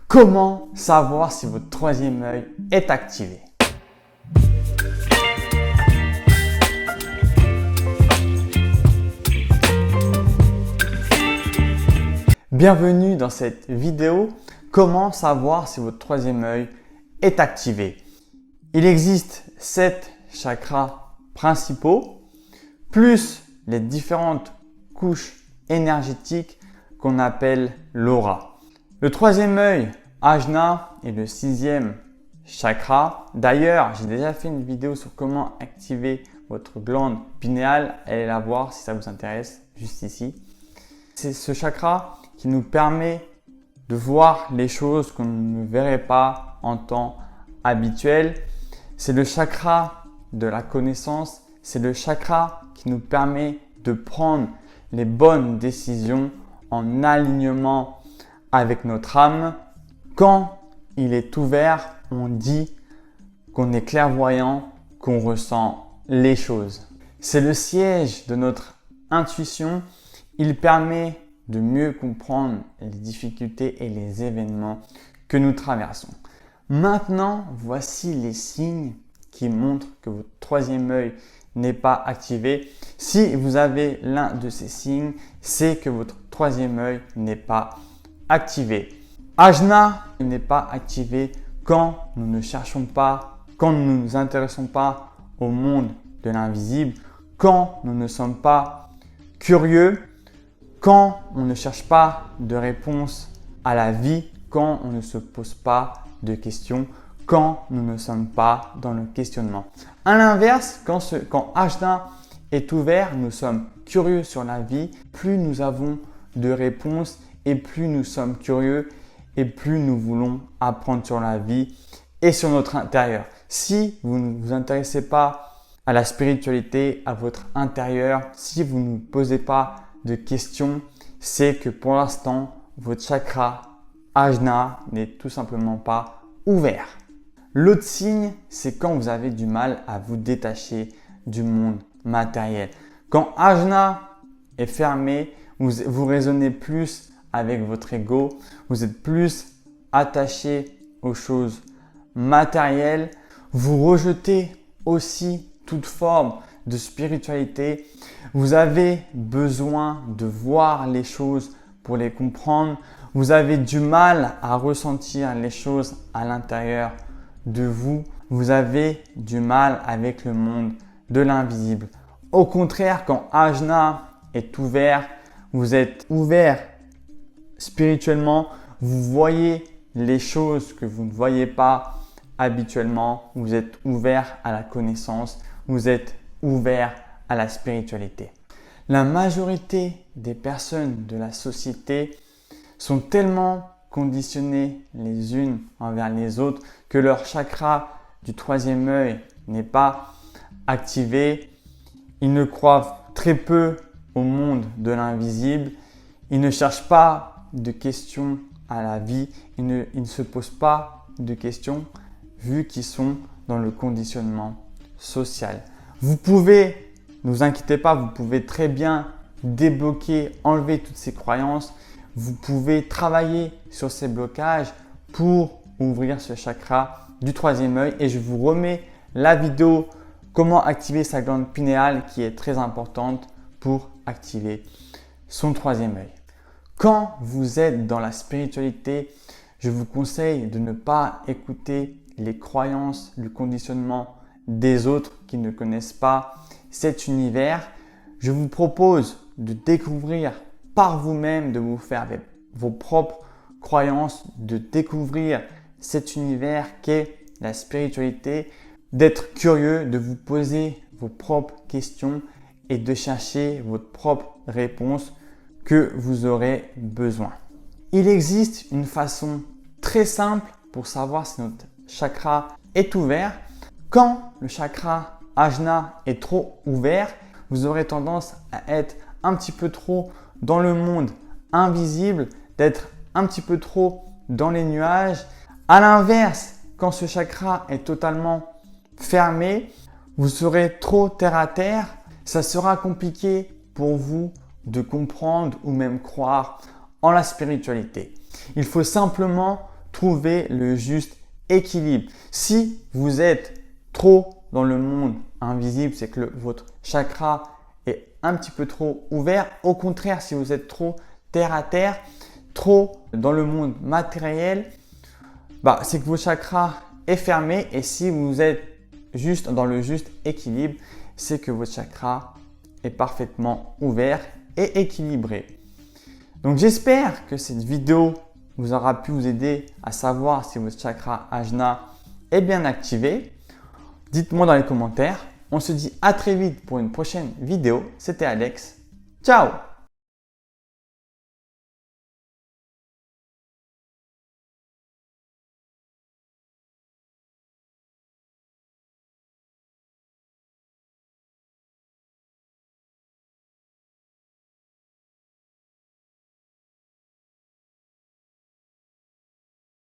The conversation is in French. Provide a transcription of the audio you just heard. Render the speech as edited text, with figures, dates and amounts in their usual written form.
Comment savoir si votre troisième œil est activé? Bienvenue dans cette vidéo. Comment savoir si votre troisième œil est activé? Il existe 7 chakras principaux, plus les différentes couches énergétiques qu'on appelle l'aura. Le troisième œil, Ajna, est le 6e chakra. D'ailleurs, j'ai déjà fait une vidéo sur comment activer votre glande pinéale. Allez la voir si ça vous intéresse, juste ici. C'est ce chakra qui nous permet de voir les choses qu'on ne verrait pas en temps habituel. C'est le chakra de la connaissance. C'est le chakra qui nous permet de prendre les bonnes décisions en alignement avec notre âme. Quand il est ouvert, on dit qu'on est clairvoyant, qu'on ressent les choses. C'est le siège de notre intuition. Il permet de mieux comprendre les difficultés et les événements que nous traversons. Maintenant, voici les signes qui montrent que votre troisième œil n'est pas activé. Si vous avez l'un de ces signes, c'est que votre troisième œil n'est pas activé. Ajna n'est pas activé quand nous ne cherchons pas, quand nous ne nous intéressons pas au monde de l'invisible, quand nous ne sommes pas curieux, quand on ne cherche pas de réponse à la vie, quand on ne se pose pas de questions, quand nous ne sommes pas dans le questionnement. À l'inverse, quand Ajna est ouvert, nous sommes curieux sur la vie, plus nous avons de réponses et plus nous sommes curieux et plus nous voulons apprendre sur la vie et sur notre intérieur. Si vous ne vous intéressez pas à la spiritualité, à votre intérieur, si vous ne vous posez pas de questions, c'est que pour l'instant, votre chakra Ajna n'est tout simplement pas ouvert. L'autre signe, c'est quand vous avez du mal à vous détacher du monde matériel. Quand Ajna est fermé, vous raisonnez plus avec votre ego, vous êtes plus attaché aux choses matérielles, vous rejetez aussi toute forme de spiritualité. Vous avez besoin de voir les choses pour les comprendre. Vous avez du mal à ressentir les choses à l'intérieur de vous. Vous avez du mal avec le monde de l'invisible. Au contraire, quand Ajna est ouvert, vous êtes ouvert spirituellement, vous voyez les choses que vous ne voyez pas habituellement. Vous êtes ouvert à la connaissance, vous êtes ouvert à la spiritualité. La majorité des personnes de la société sont tellement conditionnées les unes envers les autres que leur chakra du troisième œil n'est pas activé. Ils ne croient très peu au monde de l'invisible. Ils ne cherchent pas de questions à la vie. Ils ne se posent pas de questions vu qu'ils sont dans le conditionnement social. Vous pouvez, ne vous inquiétez pas, vous pouvez très bien débloquer, enlever toutes ces croyances. Vous pouvez travailler sur ces blocages pour ouvrir ce chakra du troisième œil. Et je vous remets la vidéo comment activer sa glande pinéale qui est très importante pour activer son troisième œil. Quand vous êtes dans la spiritualité, je vous conseille de ne pas écouter les croyances, le conditionnement des autres qui ne connaissent pas cet univers. Je vous propose de découvrir par vous-même, de vous faire vos propres croyances, de découvrir cet univers qu'est la spiritualité, d'être curieux, de vous poser vos propres questions et de chercher votre propre réponse que vous aurez besoin. Il existe une façon très simple pour savoir si notre chakra est ouvert. Quand le chakra Ajna est trop ouvert, vous aurez tendance à être un petit peu trop dans le monde invisible, d'être un petit peu trop dans les nuages. À l'inverse, quand ce chakra est totalement fermé, vous serez trop terre à terre. Ça sera compliqué pour vous de comprendre ou même croire en la spiritualité. Il faut simplement trouver le juste équilibre. Si vous êtes trop dans le monde invisible, c'est que votre chakra est un petit peu trop ouvert. Au contraire, si vous êtes trop terre à terre, trop dans le monde matériel, c'est que votre chakra est fermé. Et si vous êtes juste dans le juste équilibre, c'est que votre chakra est parfaitement ouvert et équilibré. Donc j'espère que cette vidéo vous aura pu vous aider à savoir si votre chakra Ajna est bien activé. Dites-moi dans les commentaires. On se dit à très vite pour une prochaine vidéo. C'était Alex. Ciao!